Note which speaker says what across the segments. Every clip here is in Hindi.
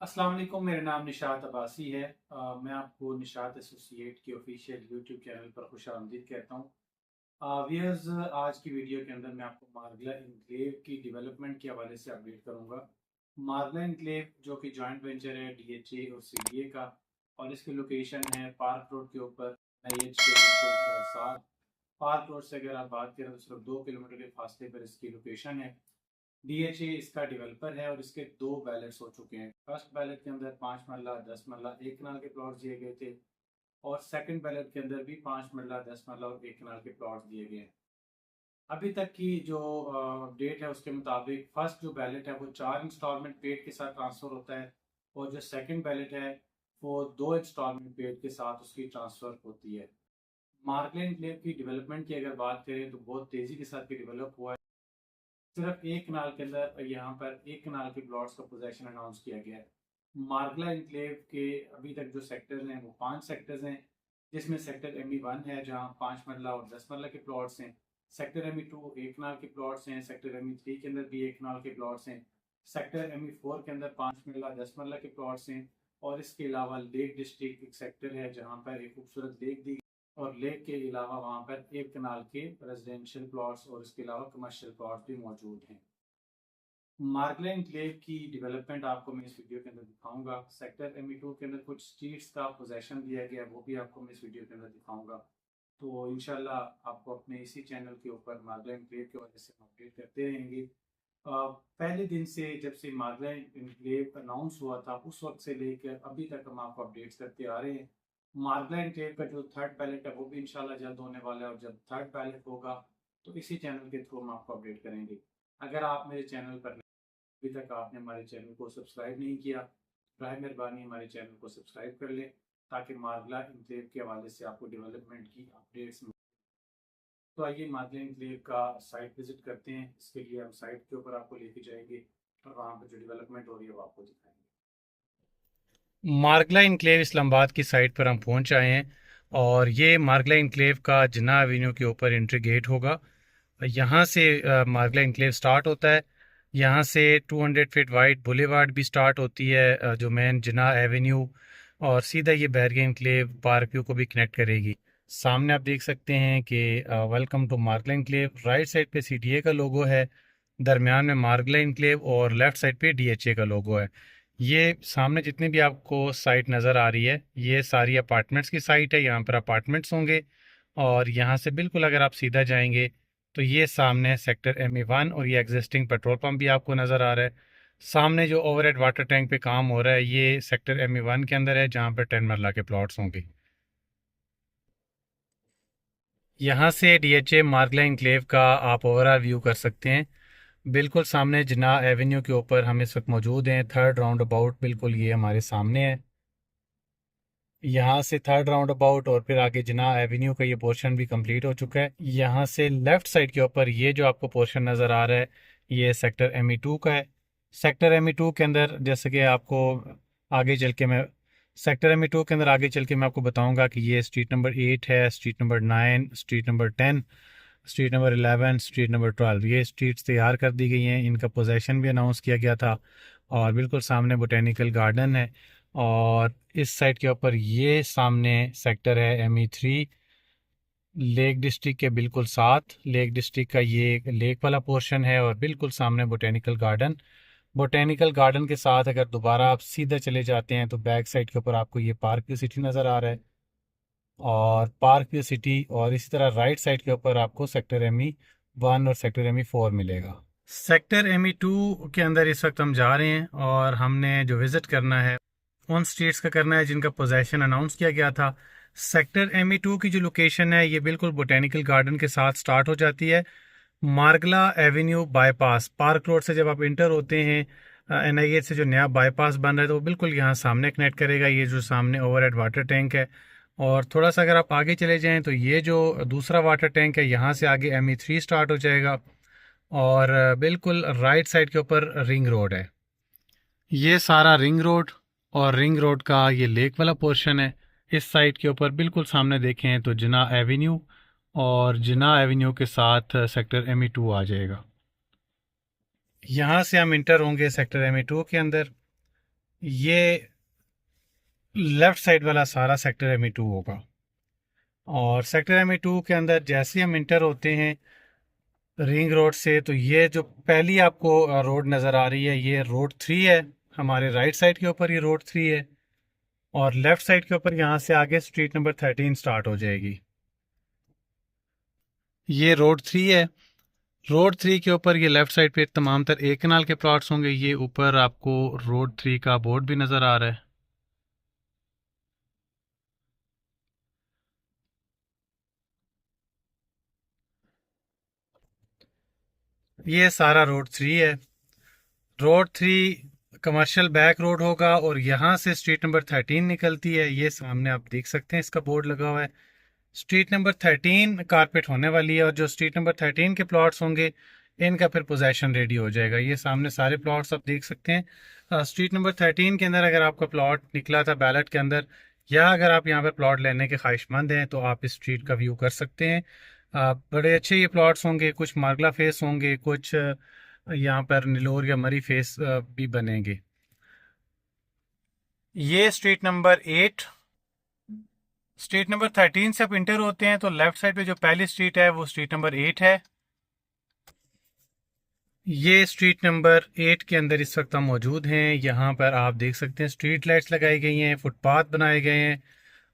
Speaker 1: अस्सलाम वालेकुम, मेरा नाम निशात अब्बासी है। मैं आपको निशात एसोसिएट के ऑफिशियल यूट्यूब चैनल पर खुश आमदीद कहता हूँ। व्यूअर्स, आज की वीडियो के अंदर मैं आपको मारगला इनक्लेव की डेवलपमेंट के हवाले से अपडेट करूँगा। मारगला इनक्लेव जो कि जॉइंट वेंचर है डीएचए और सीडीए का, और इसकी लोकेशन है पार्क रोड के ऊपर, NIH के बिल्कुल साथ। पार्क रोड से अगर आप बात करें तो सिर्फ 2 किलोमीटर के फासले पर इसकी लोकेशन है। डीएचए इसका डेवलपर है और इसके दो बैलेट्स हो चुके हैं। फर्स्ट बैलेट के अंदर 5 मरला 10 मरला 1 कनाल के प्लॉट दिए गए थे, और सेकंड बैलेट के अंदर भी 5 मरला 10 मरला और 1 कनाल के प्लॉट दिए गए हैं। अभी तक की जो अपडेट है उसके मुताबिक फर्स्ट जो बैलेट है वो 4 इंस्टॉलमेंट पेड के साथ ट्रांसफ़र होता है, और जो सेकंड बैलेट है वो 2 इंस्टॉलमेंट पेड के साथ उसकी ट्रांसफ़र होती है। मार्कलैंड क्लेव की डेवलपमेंट की अगर बात करें तो बहुत तेज़ी के साथ डेवलप हुआ है। सिर्फ 1 कनाल के अंदर यहाँ पर 1 कनाल के प्लॉट्स का पोजेशन अनाउंस किया गया है। मार्गला इंक्लेव के अभी तक जो सेक्टर्स हैं वो 5 सेक्टर्स हैं, जिसमें सेक्टर ME1 है जहाँ 5 मरला और 10 मरला के प्लॉट्स हैं। सेक्टर ME2 1 कनाल के प्लॉट्स हैं। सेक्टर ME3 के अंदर भी 1 कनाल के प्लॉट्स हैं। सेक्टर ME4 के अंदर 5 मरला 10 मरला के प्लॉट्स हैं। और इसके अलावा लेक डिस्ट्रिक्ट एक सेक्टर है जहाँ पर एक खूबसूरत लेक दी, और लेक के अलावा वहाँ पर 1 कनाल के रेजिडेंशियल प्लॉट्स और इसके अलावा कमर्शियल प्लॉट्स भी मौजूद हैं। मार्गला एनक्लेव की डेवलपमेंट आपको मैं इस वीडियो के अंदर दिखाऊंगा। सेक्टर ME2 के अंदर कुछ स्ट्रीट्स का पोजेशन दिया गया है, वो भी आपको मैं इस वीडियो के अंदर दिखाऊंगा। तो इंशाल्लाह आपको अपने इसी चैनल के ऊपर मार्गला एनक्लेव की वजह से अपडेट करते रहेंगे। पहले दिन से जब से मार्गला एनक्लेव अनाउंस हुआ था उस वक्त से लेकर अभी तक हम आपको अपडेट्स करते आ रहे हैं। मार्गला एनक्लेव का जो थर्ड बैलेट है वो भी इंशाल्लाह जल्द होने वाला है, और जब थर्ड बैलेट होगा तो इसी चैनल के थ्रू हम आपको अपडेट करेंगे। अगर आप मेरे चैनल पर अभी तक आपने हमारे चैनल को सब्सक्राइब नहीं किया, बराए मेहरबानी हमारे चैनल को सब्सक्राइब कर लें, ताकि मार्गला इंक्लेव के हवाले से आपको डेवलपमेंट की अपडेट्स मिलें। तो आइए मार्गला इंक्लेव का साइट विजिट करते हैं। इसके लिए हम साइट के ऊपर आपको लेके जाएंगे और वहाँ पर जो डेवलपमेंट हो रही है वो आपको दिखाएंगे।
Speaker 2: मार्गला इनक्लेव इस्लामाबाद की साइट पर हम पहुंच आए हैं। और ये मार्गला इनक्लेव का जिन्ना एवेन्यू के ऊपर एंट्री गेट होगा। यहाँ से मार्गला इनक्लेव स्टार्ट होता है। यहाँ से 200 फीट वाइड बुलेवार्ड भी स्टार्ट होती है, जो मेन जिन्ना एवेन्यू, और सीधा ये बैरिया इनक्लेव पार्क व्यू को भी कनेक्ट करेगी। सामने आप देख सकते हैं कि welcome to Margalla enclave. Right side पे CTA का लोगो है, दरमियान में मार्गला इनक्लेव, और लेफ्ट साइड पे DHA का लोगो है। ये सामने जितनी भी आपको साइट नज़र आ रही है ये सारी अपार्टमेंट्स की साइट है। यहाँ पर अपार्टमेंट्स होंगे, और यहाँ से बिल्कुल अगर आप सीधा जाएंगे तो ये सामने सेक्टर ME1 और ये एग्जिस्टिंग पेट्रोल पंप भी आपको नज़र आ रहा है। सामने जो ओवरहेड वाटर टैंक पे काम हो रहा है ये सेक्टर ME1 के अंदर है, जहाँ पर 10 मरला के प्लॉट्स होंगे। यहाँ से DHA मार्गला इंक्लेव का आप ओवरऑल व्यू कर सकते हैं। बिल्कुल सामने जिन्ना एवेन्यू के ऊपर हम इस वक्त मौजूद हैं। थर्ड राउंड अबाउट बिल्कुल ये हमारे सामने है। यहाँ से थर्ड राउंड अबाउट और फिर आगे जिन्ना एवेन्यू का ये पोर्शन भी कंप्लीट हो चुका है। यहाँ से लेफ्ट साइड के ऊपर ये जो आपको पोर्शन नज़र आ रहा है ये सेक्टर ME2 का है। सेक्टर ME2 के अंदर जैसे कि आपको आगे चल के मैं सेक्टर ME2 के अंदर आगे चल के मैं आपको बताऊंगा कि ये स्ट्रीट नंबर 8 है, street number 9, street number 10, street number 11, street number 12, ये स्ट्रीट्स तैयार कर दी गई हैं। इनका पोजेसन भी अनाउंस किया गया था। और बिल्कुल सामने बोटेनिकल गार्डन है। और इस साइड के ऊपर ये सामने सेक्टर है ME3, लेक डिस्ट्रिक्ट के बिल्कुल साथ। लेक डिस्ट्रिक्ट का ये लेक वाला पोर्शन है, और बिल्कुल सामने बोटेनिकल गार्डन। बोटेनिकल गार्डन के साथ अगर दोबारा आप सीधा चले जाते हैं तो बैक साइड के ऊपर आपको ये पार्क व्यू सिटी नज़र आ रहा है, और पार्क व्यू सिटी, और इसी तरह राइट साइड के ऊपर आपको सेक्टर ME1 और सेक्टर ME4 मिलेगा। सेक्टर ME2 के अंदर इस वक्त हम जा रहे हैं, और हमने जो विज़िट करना है उन स्ट्रीट्स का करना है जिनका पोजेसन अनाउंस किया गया था। सेक्टर ME2 की जो लोकेशन है ये बिल्कुल बोटेनिकल गार्डन के साथ स्टार्ट हो जाती है। मार्गला एवेन्यू बाईपास पार्क रोड से जब आप इंटर होते हैं, NIH से जो नया बाईपास बन रहा है तो वो बिल्कुल यहाँ सामने कनेक्ट करेगा। ये जो सामने ओवरहेड वाटर टैंक है, और थोड़ा सा अगर आप आगे चले जाएं तो ये जो दूसरा वाटर टैंक है यहाँ से आगे ME3 स्टार्ट हो जाएगा। और बिल्कुल राइट साइड के ऊपर रिंग रोड है। ये सारा रिंग रोड, और रिंग रोड का ये लेक वाला पोर्शन है। इस साइड के ऊपर बिल्कुल सामने देखें तो जिना एवेन्यू, और जिना एवेन्यू के साथ सेक्टर ME2 आ जाएगा। यहाँ से हम इंटर होंगे सेक्टर ME2 के अंदर। ये लेफ्ट साइड वाला सारा सेक्टर ME2 होगा। और सेक्टर ME2 के अंदर जैसे हम इंटर होते हैं रिंग रोड से, तो ये जो पहली आपको रोड नज़र आ रही है ये रोड 3 है। हमारे राइट साइड के ऊपर ये रोड 3 है और लेफ्ट साइड के ऊपर यहाँ से आगे स्ट्रीट नंबर 13 स्टार्ट हो जाएगी। ये रोड 3 है। रोड 3 के ऊपर ये लेफ्ट साइड पे तमाम तर एक कनाल के प्लॉट्स होंगे। ये ऊपर आपको रोड 3 का बोर्ड भी नज़र आ रहा है। ये सारा रोड 3 है। रोड 3 कमर्शियल बैक रोड होगा और यहाँ से स्ट्रीट नंबर 13 निकलती है। ये सामने आप देख सकते हैं, इसका बोर्ड लगा हुआ है। स्ट्रीट नंबर 13 कारपेट होने वाली है और जो स्ट्रीट नंबर 13 के प्लॉट्स होंगे इनका फिर पोजेशन रेडी हो जाएगा। ये सामने सारे प्लॉट्स आप देख सकते हैं। स्ट्रीट नंबर 13 के अंदर अगर आपका प्लॉट निकला था बैलेट के अंदर, या अगर आप यहाँ पर प्लॉट लेने के ख्वाहिशमंद हैं तो आप इस स्ट्रीट का व्यू कर सकते हैं। बड़े अच्छे ये प्लॉट्स होंगे, कुछ मार्गला फेस होंगे, कुछ यहाँ पर नीलोर या मरी फेस भी बनेंगे। ये स्ट्रीट नंबर 8। स्ट्रीट नंबर 13 से आप इंटर होते हैं तो लेफ्ट साइड पे जो पहली स्ट्रीट है वो स्ट्रीट नंबर 8 है। ये स्ट्रीट नंबर 8 के अंदर इस वक्त हम मौजूद हैं। यहाँ पर आप देख सकते हैं स्ट्रीट लाइट्स लगाई गई हैं, फुटपाथ बनाए गए हैं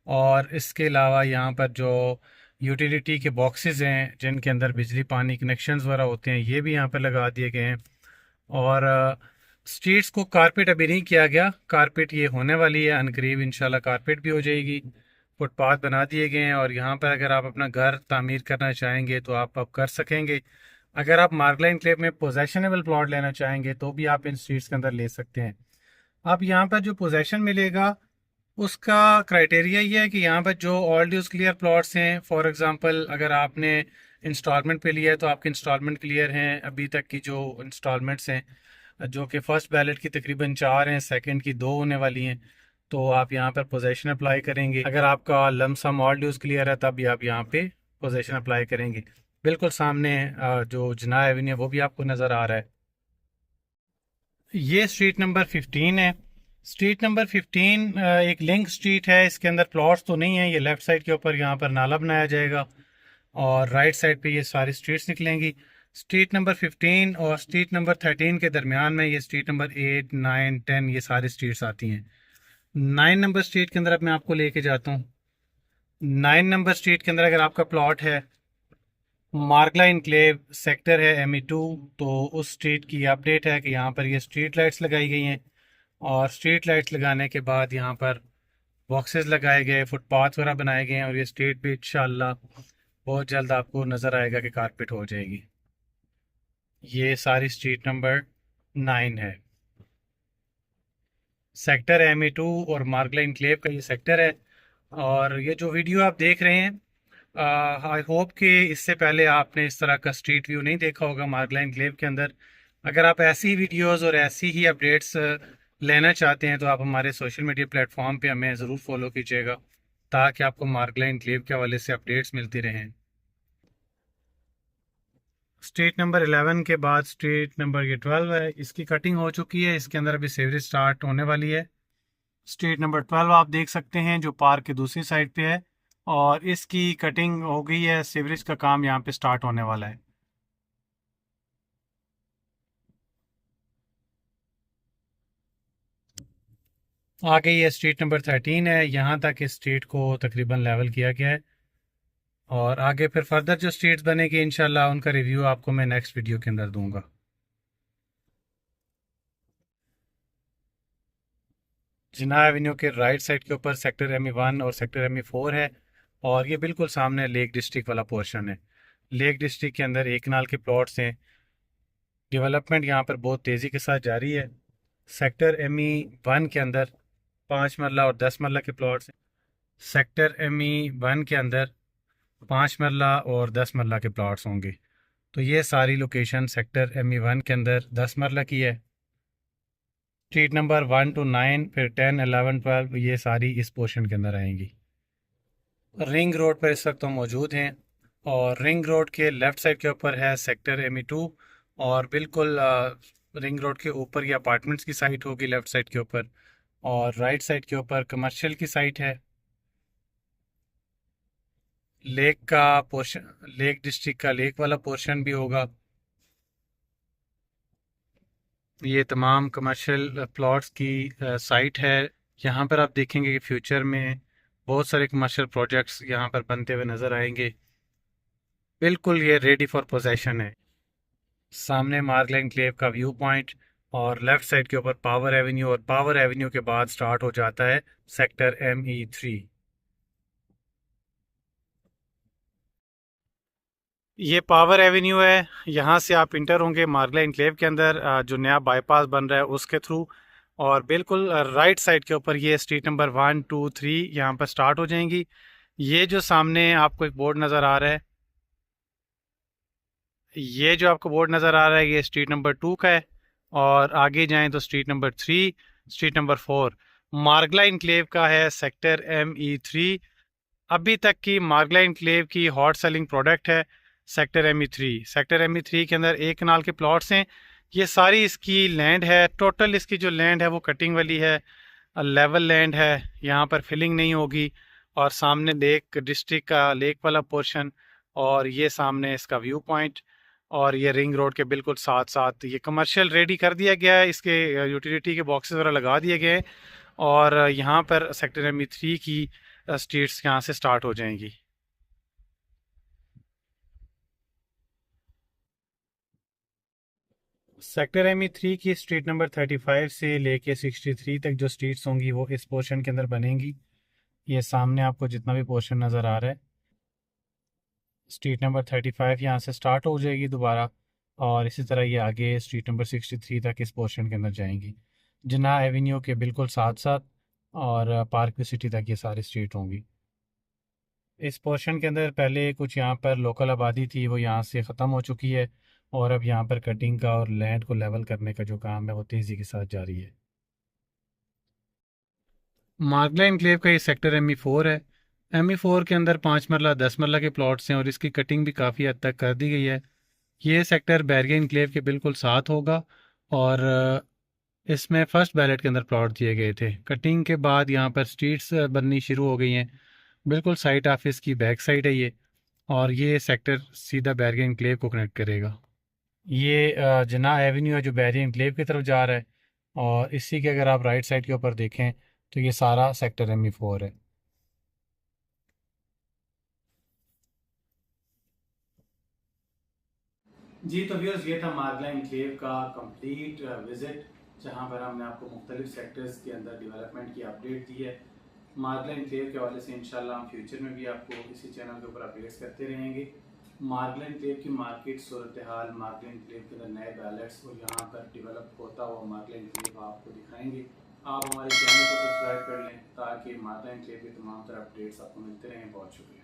Speaker 2: और इसके अलावा यहाँ पर जो यूटिलिटी के बॉक्सेस हैं जिनके अंदर बिजली पानी कनेक्शंस वगैरह होते हैं ये भी यहाँ पर लगा दिए गए हैं। और स्ट्रीट्स को कारपेट अभी नहीं किया गया, कारपेट ये होने वाली है, अनकरीब इंशाल्लाह कारपेट भी हो जाएगी। फुटपाथ बना दिए गए हैं और यहाँ पर अगर आप अपना घर तामीर करना चाहेंगे तो आप कर सकेंगे। अगर आप मार्गला एनक्लेव में पोजेशनेबल प्लॉट लेना चाहेंगे तो भी आप इन स्ट्रीट्स के अंदर ले सकते हैं। अब यहाँ पर जो पोजेशन मिलेगा उसका क्राइटेरिया ये है कि यहाँ पर जो ऑल ड्यूज क्लियर प्लॉट्स हैं, फॉर एग्जांपल अगर आपने इंस्टॉलमेंट पे लिया है तो आपके इंस्टॉलमेंट क्लियर हैं। अभी तक की जो इंस्टॉलमेंट्स हैं जो कि फर्स्ट बैलेट की तकरीबन 4 हैं, सेकंड की 2 होने वाली हैं, तो आप यहाँ पर पोजेशन अप्लाई करेंगे। अगर आपका लमसम ऑल ड्यूज क्लियर है तब भी आप यहाँ पे पोजेशन अप्लाई करेंगे। बिल्कुल सामने जो जना एवेन्यू वो भी आपको नज़र आ रहा है। ये स्ट्रीट नंबर 15 है। स्ट्रीट नंबर 15 एक लिंक स्ट्रीट है। इसके अंदर प्लॉट्स तो नहीं है। ये लेफ्ट साइड के ऊपर यहाँ पर नाला बनाया जाएगा और राइट साइड पे ये सारी स्ट्रीट्स निकलेंगी। स्ट्रीट नंबर 15 और स्ट्रीट नंबर 13 के दरमियान में ये स्ट्रीट नंबर 8, 9, 10 ये सारी स्ट्रीट्स आती हैं। 9 नंबर स्ट्रीट के अंदर अब मैं आपको लेके जाता हूँ। 9 नंबर स्ट्रीट के अंदर अगर आपका प्लॉट है, मार्गला इनक्लेव सेक्टर है ME2, तो उस स्ट्रीट की अपडेट है कि यहाँ पर ये स्ट्रीट लाइट्स लगाई गई हैं और स्ट्रीट लाइट्स लगाने के बाद यहाँ पर बॉक्सेस लगाए गए, फुटपाथ वगैरह बनाए गए हैं और ये स्ट्रीट भी इंशाल्लाह बहुत जल्द आपको नज़र आएगा कि कारपेट हो जाएगी। ये सारी स्ट्रीट नंबर 9 है। सेक्टर ME2 और मार्गला इनक्लेव का ये सेक्टर है। और ये जो वीडियो आप देख रहे हैं आई होप कि इससे पहले आपने इस तरह का स्ट्रीट व्यू नहीं देखा होगा मार्गला एनक्लेव के अंदर। अगर आप ऐसी ही वीडियोस और ऐसी ही अपडेट्स लेना चाहते हैं तो आप हमारे सोशल मीडिया प्लेटफॉर्म पे हमें ज़रूर फॉलो कीजिएगा ताकि आपको मार्गला एनक्लेव के हवाले से अपडेट्स मिलती रहें। स्ट्रीट नंबर 11 के बाद स्ट्रीट नंबर ये 12 है, इसकी कटिंग हो चुकी है। इसके अंदर अभी सीवरेज स्टार्ट होने वाली है। स्ट्रीट नंबर 12 आप देख सकते हैं जो पार्क के दूसरी साइड पे है और इसकी कटिंग हो गई है। सीवरेज का काम यहाँ पे स्टार्ट होने वाला है। आगे ये स्ट्रीट नंबर 13 है। यहाँ तक इस स्ट्रीट को तकरीबन लेवल किया गया है और आगे फिर फर्दर जो स्ट्रीट्स बनेगी इंशाल्लाह उनका रिव्यू आपको मैं नेक्स्ट वीडियो के अंदर दूंगा। जिना एवेन्यू के राइट साइड के ऊपर सेक्टर ME1 और सेक्टर ME4 है और ये बिल्कुल सामने लेक डिस्ट्रिक्ट वाला पोर्शन है। लेक डिस्ट्रिक्ट के अंदर एक कनाल के प्लॉट्स हैं। डेवलपमेंट यहाँ पर बहुत तेज़ी के साथ जारी है। सेक्टर ME1 के अंदर 5 मरला और 10 मरला के प्लॉट्स हैं। सेक्टर ME1 के अंदर 5 मरला और 10 मरला के प्लॉट्स होंगे। तो ये सारी लोकेशन सेक्टर ME1 के अंदर 10 मरला की है। स्ट्रीट नंबर 1 to 9 फिर 10, 11, 12 ये सारी इस पोर्शन के अंदर आएंगी। रिंग रोड पर इस वक्त हम मौजूद हैं और रिंग रोड के लेफ़्ट साइड के ऊपर है सेक्टर ME2 और बिल्कुल रिंग रोड के ऊपर ये अपार्टमेंट्स की साइट होगी लेफ़्ट साइड के ऊपर। और राइट साइड के ऊपर कमर्शियल की साइट है। लेक का पोर्शन, लेक डिस्ट्रिक्ट का लेक वाला पोर्शन भी होगा। ये तमाम कमर्शियल प्लॉट्स की साइट है। यहाँ पर आप देखेंगे कि फ्यूचर में बहुत सारे कमर्शियल प्रोजेक्ट्स यहाँ पर बनते हुए नज़र आएंगे। बिल्कुल ये रेडी फॉर पोजेशन है। सामने मार्गला एनक्लेव का व्यू पॉइंट और लेफ्ट साइड के ऊपर पावर एवेन्यू, और पावर एवेन्यू के बाद स्टार्ट हो जाता है सेक्टर ME3। ये पावर एवेन्यू है। यहाँ से आप इंटर होंगे मार्गला एनक्लेव के अंदर, जो नया बाईपास बन रहा है उसके थ्रू। और बिल्कुल राइट साइड के ऊपर ये स्ट्रीट नंबर 1 2 3 यहाँ पर स्टार्ट हो जाएंगी। ये जो सामने आपको एक बोर्ड नज़र आ रहा है, ये जो आपको बोर्ड नज़र आ रहा है, ये स्ट्रीट नंबर 2 का है। और आगे जाएं तो स्ट्रीट नंबर 3, स्ट्रीट नंबर 4 मार्गला एनक्लेव का है, सेक्टर ME3। अभी तक की मार्गला एनक्लेव की हॉट सेलिंग प्रोडक्ट है सेक्टर ME3। सेक्टर ME3 के अंदर 1 कनाल के प्लॉट्स हैं। ये सारी इसकी लैंड है। टोटल इसकी जो लैंड है वो कटिंग वाली है, लेवल लैंड है, यहाँ पर फिलिंग नहीं होगी। और सामने लेक डिस्ट्रिक्ट का लेक वाला पोर्शन, और ये सामने इसका व्यू पॉइंट, और ये रिंग रोड के बिल्कुल साथ साथ ये कमर्शियल रेडी कर दिया गया है। इसके यूटिलिटी के बॉक्सेस वगैरह लगा दिए गए हैं। और यहाँ पर सेक्टर ME3 की स्ट्रीट्स यहाँ से स्टार्ट हो जाएंगी। सेक्टर ME3 की स्ट्रीट नंबर 35 से लेके 63 तक जो स्ट्रीट्स होंगी वो इस पोर्शन के अंदर बनेंगी। ये सामने आपको जितना भी पोर्शन नज़र आ रहा है, स्ट्रीट नंबर 35 यहाँ से स्टार्ट हो जाएगी दोबारा, और इसी तरह ये आगे स्ट्रीट नंबर 63 तक इस पोर्शन के अंदर जाएंगी। जिन्ना एवेन्यू के बिल्कुल साथ साथ और पार्क व्यू सिटी तक ये सारी स्ट्रीट होंगी। इस पोर्शन के अंदर पहले कुछ यहाँ पर लोकल आबादी थी, वो यहाँ से ख़त्म हो चुकी है। और अब यहाँ पर कटिंग का और लैंड को लेवल करने का जो काम है वो तेज़ी के साथ जारी है। मार्गला एनक्लेव का ये सेक्टर ME4 है। ME4 के अंदर 5 मरला 10 मरला के प्लॉट्स हैं और इसकी कटिंग भी काफ़ी हद तक कर दी गई है। ये सेक्टर बैरिया एनक्लेव के बिल्कुल साथ होगा, और इसमें फर्स्ट बैलेट के अंदर प्लॉट दिए गए थे। कटिंग के बाद यहाँ पर स्ट्रीट्स बननी शुरू हो गई हैं। बिल्कुल साइट ऑफिस की बैक साइड है ये, और ये सेक्टर सीधा बैरिया एनक्लेव को कनेक्ट करेगा। ये जना एवेन्यू है जो बैरिया एनक्लेव की तरफ जा रहा है, और इसी के अगर आप राइट साइड के ऊपर देखें तो ये सारा सेक्टर ME4 है।
Speaker 1: जी तो व्यूअर्स, ये था मार्गला एनक्लेव का कंप्लीट विजिट, जहाँ पर हमने आपको मुख्तलिफ सेक्टर्स के अंदर डेवलपमेंट की अपडेट दी है। मार्गला एनक्लेव के हवाले से इंशाल्लाह हम फ्यूचर में भी आपको इसी चैनल के ऊपर अपडेट्स करते रहेंगे। मार्गला एनक्लेव की मार्केट सूरत हाल, मार्गला एनक्लेव के अंदर नए बैलेट्स और यहाँ पर डेवलप होता हुआ मार्गला एनक्लेव आपको दिखाएंगे। आप हमारे चैनल को सब्सक्राइब कर लें ताकि मार्गला एनक्लेव के तमाम तरह अपडेट्स आपको मिलते रहें। बहुत शुक्रिया।